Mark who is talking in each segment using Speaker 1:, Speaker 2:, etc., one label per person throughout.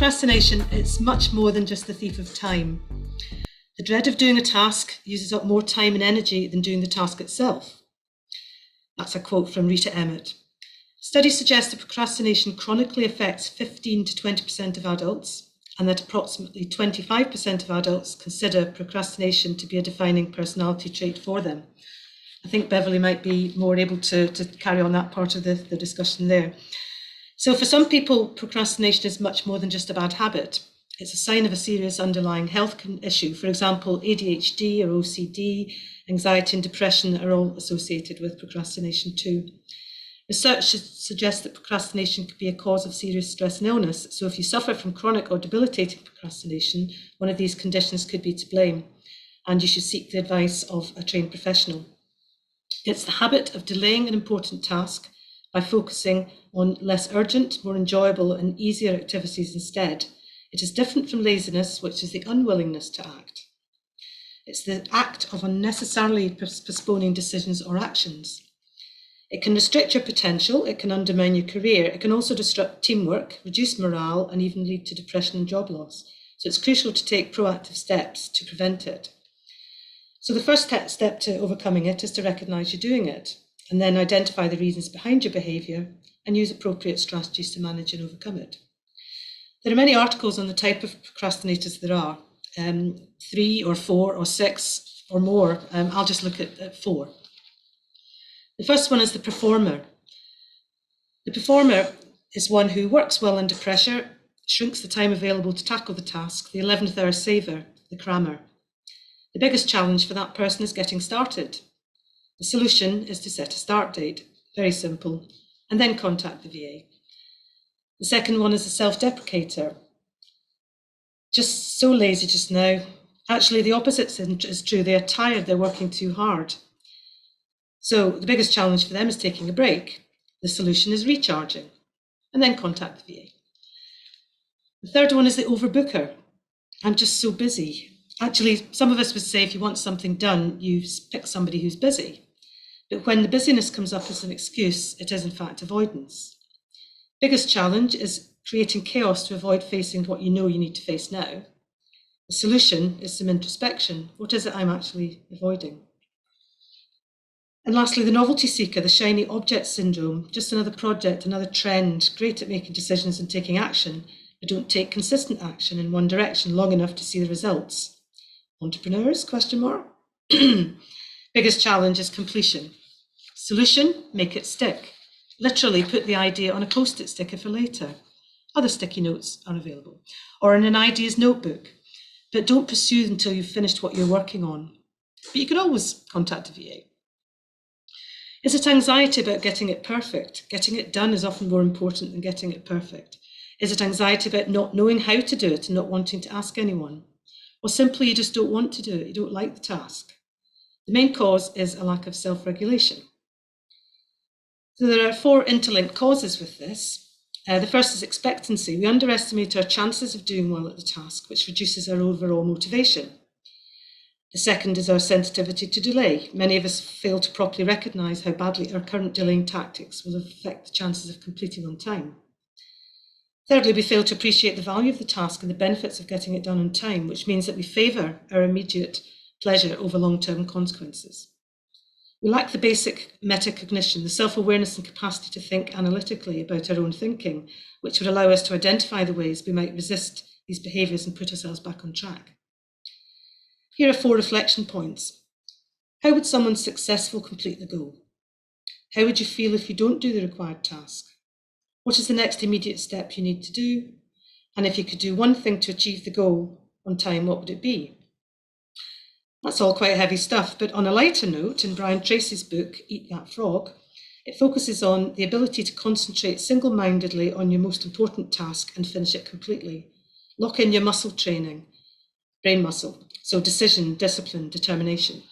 Speaker 1: Procrastination is much more than just the thief of time. The dread of doing a task uses up more time and energy than doing the task itself. That's a quote from Rita Emmett. Studies suggest that procrastination chronically affects 15 to 20% of adults, and that approximately 25% of adults consider procrastination to be a defining personality trait for them. I think Beverly might be more able to carry on that part of the discussion there. So for some people, procrastination is much more than just a bad habit. It's a sign of a serious underlying health issue. For example, ADHD or OCD, anxiety and depression are all associated with procrastination too. Research suggests that procrastination could be a cause of serious stress and illness. So if you suffer from chronic or debilitating procrastination, one of these conditions could be to blame, and you should seek the advice of a trained professional. It's the habit of delaying an important task by focusing on less urgent, more enjoyable and easier activities instead. It is different from laziness, which is the unwillingness to act. It's the act of unnecessarily postponing decisions or actions. It can restrict your potential, it can undermine your career, it can also disrupt teamwork, reduce morale, and even lead to depression and job loss. So it's crucial to take proactive steps to prevent it. So the first step to overcoming it is to recognise you're doing it, and then identify the reasons behind your behaviour and use appropriate strategies to manage and overcome it. There are many articles on the type of procrastinators there are, 3 or 4 or 6 or more. I'll just look at 4. The first one is the performer. The performer is one who works well under pressure, shrinks the time available to tackle the task, the 11th hour saver, the crammer. The biggest challenge for that person is getting started. The solution is to set a start date, very simple, and then contact the VA. The second one is the self-deprecator. Just so lazy just now. Actually, the opposite is true. They are tired, they're working too hard. So the biggest challenge for them is taking a break. The solution is recharging, and then contact the VA. The third one is the overbooker. I'm just so busy. Actually, some of us would say if you want something done, you pick somebody who's busy. But when the busyness comes up as an excuse, it is in fact avoidance. Biggest challenge is creating chaos to avoid facing what you know you need to face now. The solution is some introspection. What is it I'm actually avoiding? And lastly, the novelty seeker, the shiny object syndrome, just another project, another trend, great at making decisions and taking action, but don't take consistent action in one direction long enough to see the results. Entrepreneurs, question mark? Biggest challenge is completion. Solution, make it stick. Literally put the idea on a post-it sticker for later. Other sticky notes are available. Or in an ideas notebook. But don't pursue until you've finished what you're working on. But you can always contact a VA. Is it anxiety about getting it perfect? Getting it done is often more important than getting it perfect. Is it anxiety about not knowing how to do it and not wanting to ask anyone? Or simply you just don't want to do it, you don't like the task? The main cause is a lack of self-regulation. So there are 4 interlinked causes with this. The first is expectancy. We underestimate our chances of doing well at the task, which reduces our overall motivation. The second is our sensitivity to delay. Many of us fail to properly recognise how badly our current delaying tactics will affect the chances of completing on time. Thirdly, we fail to appreciate the value of the task and the benefits of getting it done on time, which means that we favour our immediate pleasure over long-term consequences. We lack the basic metacognition, the self-awareness and capacity to think analytically about our own thinking, which would allow us to identify the ways we might resist these behaviours and put ourselves back on track. Here are 4 reflection points. How would someone successful complete the goal? How would you feel if you don't do the required task? What is the next immediate step you need to do? And if you could do one thing to achieve the goal on time, what would it be? That's all quite heavy stuff, but on a lighter note, in Brian Tracy's book, Eat That Frog, it focuses on the ability to concentrate single-mindedly on your most important task and finish it completely. Lock in your muscle training, brain muscle, so decision, discipline, determination.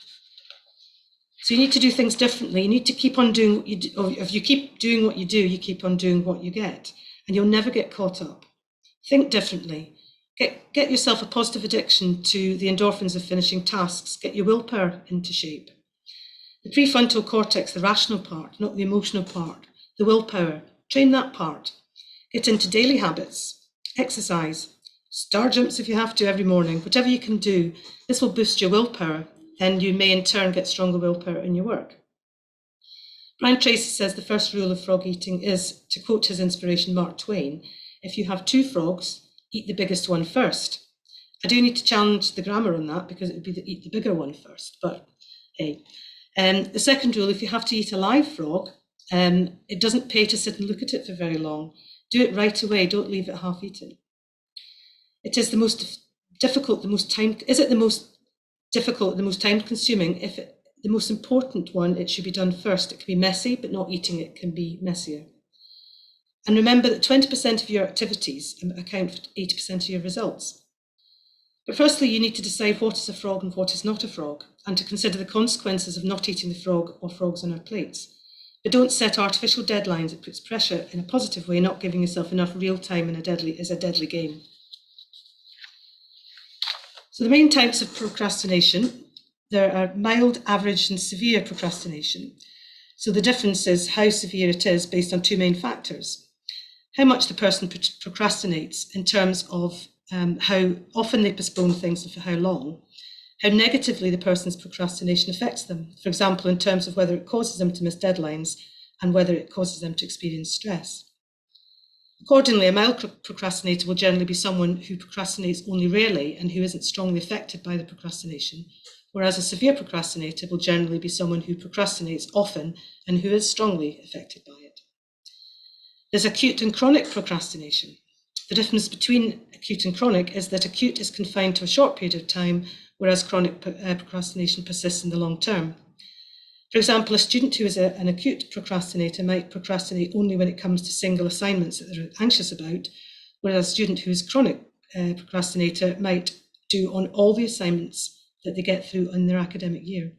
Speaker 1: So you need to do things differently. You need to keep on doing what you do. Or if you keep doing what you do, you keep on doing what you get, and you'll never get caught up. Think differently. Get yourself a positive addiction to the endorphins of finishing tasks. Get your willpower into shape. The prefrontal cortex, the rational part, not the emotional part, the willpower, train that part. Get into daily habits. Exercise. Star jumps if you have to every morning. Whatever you can do, this will boost your willpower. Then you may in turn get stronger willpower in your work. Brian Tracy says the first rule of frog eating is, to quote his inspiration Mark Twain, if you have 2 frogs, eat the biggest one first. I do need to challenge the grammar on that, because it would be eat the bigger one first, but hey. The second rule, if you have to eat a live frog, it doesn't pay to sit and look at it for very long. Do it right away, don't leave it half eaten. It is the most difficult, the most time consuming. If the most important one, it should be done first. It can be messy, but not eating it can be messier. And remember that 20% of your activities account for 80% of your results. But firstly, you need to decide what is a frog and what is not a frog, and to consider the consequences of not eating the frog or frogs on our plates. But don't set artificial deadlines. It puts pressure in a positive way. Not giving yourself enough real time is a deadly game. So the main types of procrastination, there are mild, average, and severe procrastination. So the difference is how severe it is based on 2 main factors. How much the person procrastinates in terms of how often they postpone things and for how long, how negatively the person's procrastination affects them, for example, in terms of whether it causes them to miss deadlines and whether it causes them to experience stress. Accordingly, a mild procrastinator will generally be someone who procrastinates only rarely and who isn't strongly affected by the procrastination, whereas a severe procrastinator will generally be someone who procrastinates often and who is strongly affected by it. There's acute and chronic procrastination. The difference between acute and chronic is that acute is confined to a short period of time, whereas chronic procrastination persists in the long term. For example, a student who is an acute procrastinator might procrastinate only when it comes to single assignments that they're anxious about, whereas a student who is chronic procrastinator might do on all the assignments that they get through in their academic year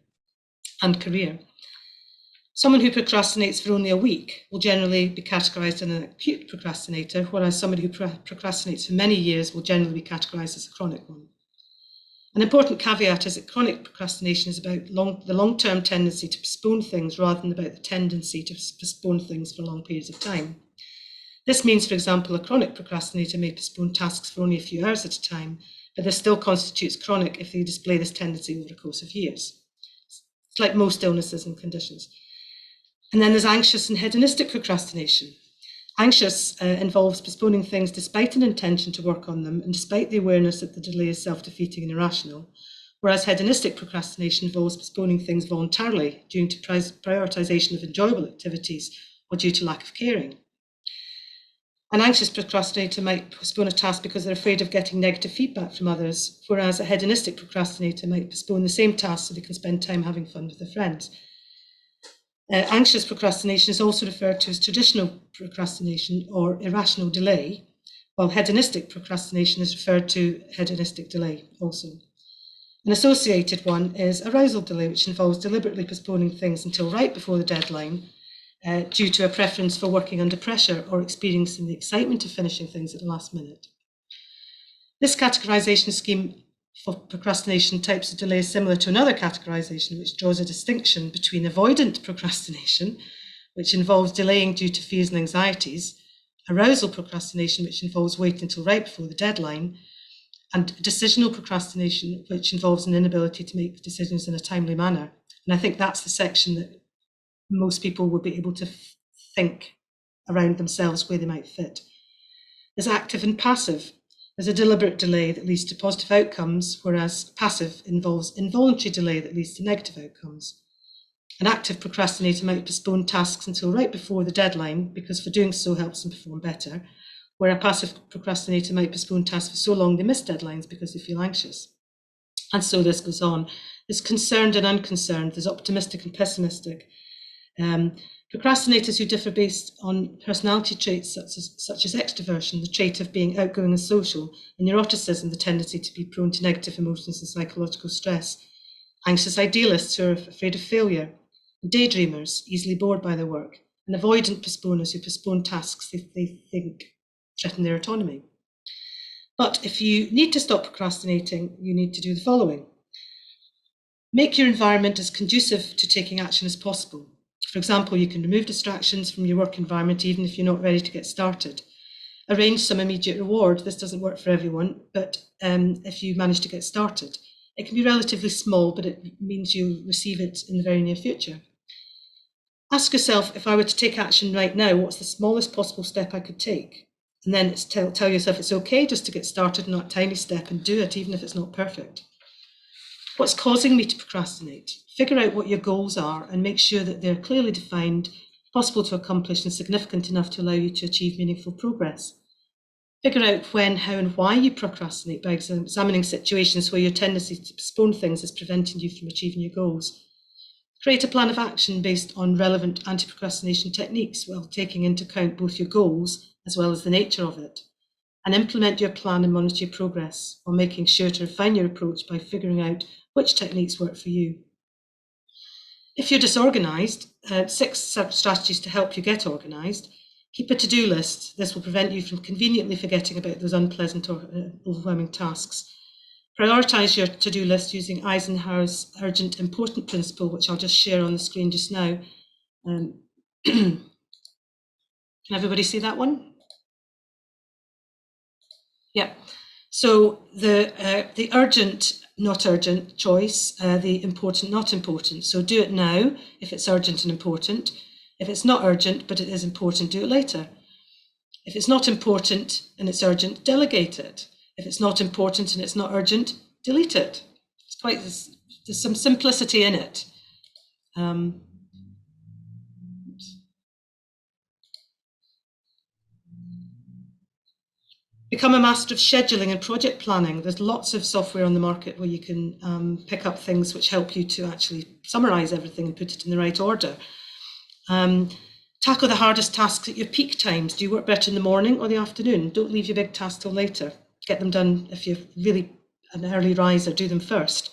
Speaker 1: and career. Someone who procrastinates for only a week will generally be categorised as an acute procrastinator, whereas somebody who procrastinates for many years will generally be categorised as a chronic one. An important caveat is that chronic procrastination is about the long-term tendency to postpone things rather than about the tendency to postpone things for long periods of time. This means, for example, a chronic procrastinator may postpone tasks for only a few hours at a time, but this still constitutes chronic if they display this tendency over a course of years. It's like most illnesses and conditions. And then there's anxious and hedonistic procrastination. Anxious involves postponing things despite an intention to work on them and despite the awareness that the delay is self-defeating and irrational, whereas hedonistic procrastination involves postponing things voluntarily due to prioritisation of enjoyable activities or due to lack of caring. An anxious procrastinator might postpone a task because they're afraid of getting negative feedback from others, whereas a hedonistic procrastinator might postpone the same task so they can spend time having fun with their friends. Anxious procrastination is also referred to as traditional procrastination or irrational delay, while hedonistic procrastination is referred to hedonistic delay also. An associated one is arousal delay, which involves deliberately postponing things until right before the deadline due to a preference for working under pressure or experiencing the excitement of finishing things at the last minute. This categorisation scheme for procrastination types of delay is similar to another categorisation which draws a distinction between avoidant procrastination, which involves delaying due to fears and anxieties, arousal procrastination, which involves waiting until right before the deadline, and decisional procrastination, which involves an inability to make decisions in a timely manner. And I think that's the section that most people will be able to think around themselves where they might fit. There's active and passive. There's a deliberate delay that leads to positive outcomes, whereas passive involves involuntary delay that leads to negative outcomes. An active procrastinator might postpone tasks until right before the deadline because for doing so helps them perform better, where a passive procrastinator might postpone tasks for so long they miss deadlines because they feel anxious. And so this goes on. There's concerned and unconcerned, there's optimistic and pessimistic. Procrastinators who differ based on personality traits such as extroversion, the trait of being outgoing and social, and neuroticism, the tendency to be prone to negative emotions and psychological stress. Anxious idealists who are afraid of failure, daydreamers, easily bored by their work, and avoidant postponers who postpone tasks they think threaten their autonomy. But if you need to stop procrastinating, you need to do the following. Make your environment as conducive to taking action as possible. For example, you can remove distractions from your work environment even if you're not ready to get started. Arrange some immediate reward. This doesn't work for everyone, but if you manage to get started, it can be relatively small, but it means you'll receive it in the very near future. Ask yourself, if I were to take action right now, what's the smallest possible step I could take? And then tell yourself it's okay just to get started on that tiny step and do it, even if it's not perfect. What's causing me to procrastinate? Figure out what your goals are and make sure that they're clearly defined, possible to accomplish, and significant enough to allow you to achieve meaningful progress. Figure out when, how, and why you procrastinate by examining situations where your tendency to postpone things is preventing you from achieving your goals. Create a plan of action based on relevant anti-procrastination techniques while taking into account both your goals as well as the nature of it. And implement your plan and monitor your progress while making sure to refine your approach by figuring out which techniques work for you. If you're disorganized, 6 strategies to help you get organized. Keep a to-do list. This will prevent you from conveniently forgetting about those unpleasant or overwhelming tasks. Prioritize your to-do list using Eisenhower's urgent important principle, which I'll just share on the screen just now. Can everybody see that one? Yeah. So the urgent, not urgent choice, the important, not important. So do it now if it's urgent and important. If it's not urgent, but it is important, do it later. If it's not important and it's urgent, delegate it. If it's not important and it's not urgent, delete it. There's some simplicity in it. Become a master of scheduling and project planning. There's lots of software on the market where you can pick up things which help you to actually summarize everything and put it in the right order. Tackle the hardest tasks at your peak times. Do you work better in the morning or the afternoon? Don't leave your big tasks till later. Get them done. If you're really an early riser, do them first.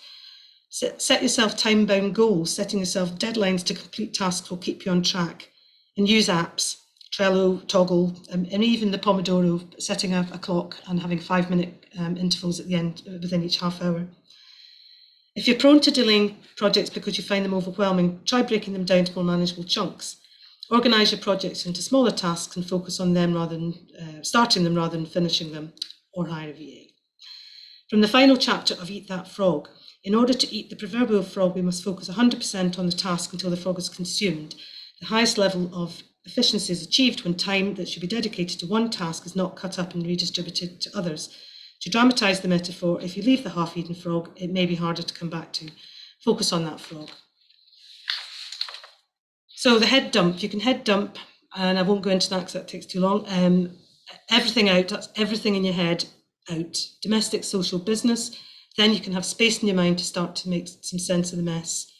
Speaker 1: Set yourself time-bound goals. Setting yourself deadlines to complete tasks will keep you on track. And use apps, Trello, Toggle, and even the Pomodoro, setting up a clock and having 5-minute intervals at the end within each half hour. If you're prone to delaying projects because you find them overwhelming, try breaking them down to more manageable chunks. Organise your projects into smaller tasks and focus on them rather than starting them rather than finishing them, or hire a VA. From the final chapter of Eat That Frog, in order to eat the proverbial frog, we must focus 100% on the task until the frog is consumed. The highest level of efficiency is achieved when time that should be dedicated to one task is not cut up and redistributed to others. To dramatise the metaphor, if you leave the half-eaten frog, it may be harder to come back to. Focus on that frog. So the head dump, you can head dump, and I won't go into that because that takes too long. Everything out, that's everything in your head out. Domestic, social, business. Then you can have space in your mind to start to make some sense of the mess.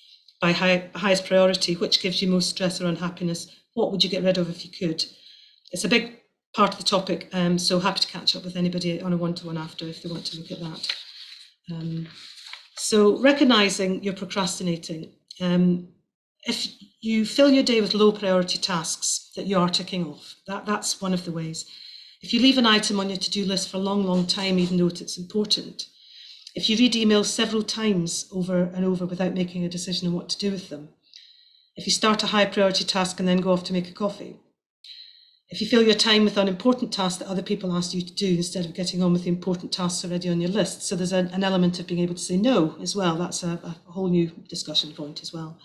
Speaker 1: By highest priority, which gives you most stress or unhappiness? What would you get rid of if you could? It's a big part of the topic, so happy to catch up with anybody on a one-to-one after if they want to look at that. So recognising you're procrastinating. If you fill your day with low priority tasks that you are ticking off, that's one of the ways. If you leave an item on your to-do list for a long, long time, even though it's important. If you read emails several times over and over without making a decision on what to do with them. If you start a high priority task and then go off to make a coffee. If you fill your time with unimportant tasks that other people ask you to do instead of getting on with the important tasks already on your list. So there's an element of being able to say no as well. That's a whole new discussion point as well.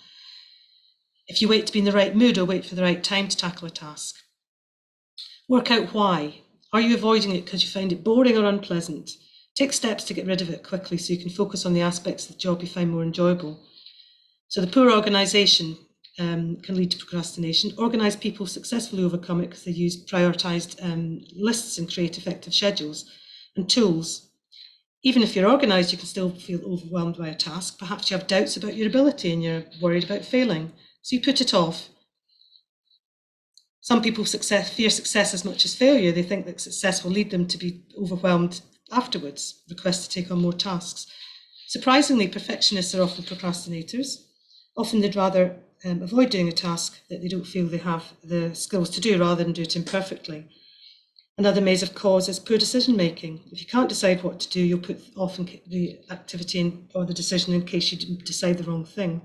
Speaker 1: If you wait to be in the right mood or wait for the right time to tackle a task. Work out why. Are you avoiding it because you find it boring or unpleasant? Take steps to get rid of it quickly so you can focus on the aspects of the job you find more enjoyable. So the poor organisation can lead to procrastination. Organised people successfully overcome it because they use prioritised lists and create effective schedules and tools. Even if you're organised, you can still feel overwhelmed by a task. Perhaps you have doubts about your ability and you're worried about failing. So you put it off. Some people fear success as much as failure. They think that success will lead them to be overwhelmed afterwards, request to take on more tasks. Surprisingly, perfectionists are often procrastinators. Often they'd rather avoid doing a task that they don't feel they have the skills to do rather than do it imperfectly. Another maze of cause is poor decision making. If you can't decide what to do, you'll put off the activity or the decision in case you decide the wrong thing.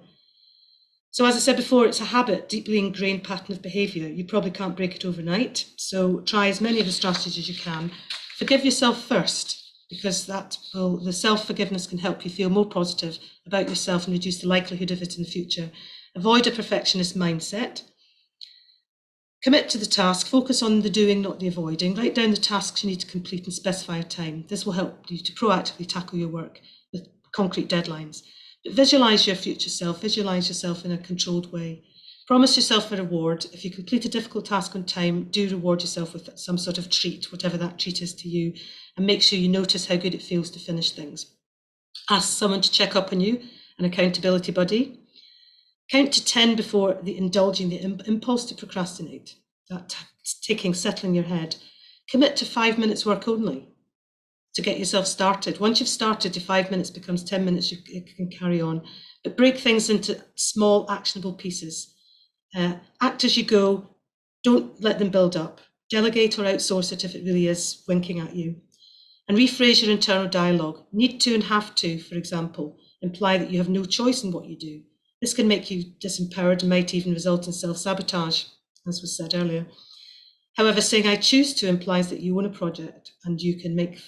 Speaker 1: So as I said before, it's a habit, deeply ingrained pattern of behaviour. You probably can't break it overnight. So try as many of the strategies as you can. Forgive yourself first, because the self-forgiveness can help you feel more positive about yourself and reduce the likelihood of it in the future. Avoid a perfectionist mindset. Commit to the task, focus on the doing, not the avoiding. Write down the tasks you need to complete and specify a time. This will help you to proactively tackle your work with concrete deadlines. But visualise your future self, visualise yourself in a controlled way. Promise yourself a reward. If you complete a difficult task on time, do reward yourself with some sort of treat, whatever that treat is to you, and make sure you notice how good it feels to finish things. Ask someone to check up on you, an accountability buddy. Count to 10 before indulging the impulse to procrastinate, that settling your head. Commit to 5 minutes work only to get yourself started. Once you've started, your 5 minutes becomes 10 minutes, you can carry on. But break things into small, actionable pieces. Act as you go. Don't let them build up. Delegate or outsource it if it really is winking at you. And rephrase your internal dialogue. Need to and have to, for example, imply that you have no choice in what you do. This can make you disempowered and might even result in self-sabotage, as was said earlier. However, saying I choose to implies that you own a project and you can make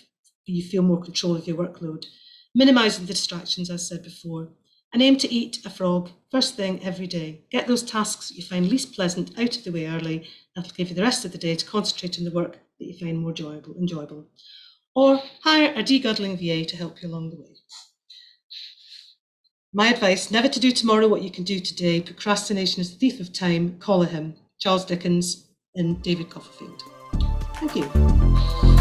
Speaker 1: you feel more control of your workload. Minimising the distractions, as said before, and aim to eat a frog first thing every day. Get those tasks that you find least pleasant out of the way early. That'll give you the rest of the day to concentrate on the work that you find more enjoyable. Or hire a deguddling VA to help you along the way. My advice, never to do tomorrow what you can do today. Procrastination is the thief of time. Call a hymn. Charles Dickens and David Copperfield. Thank you.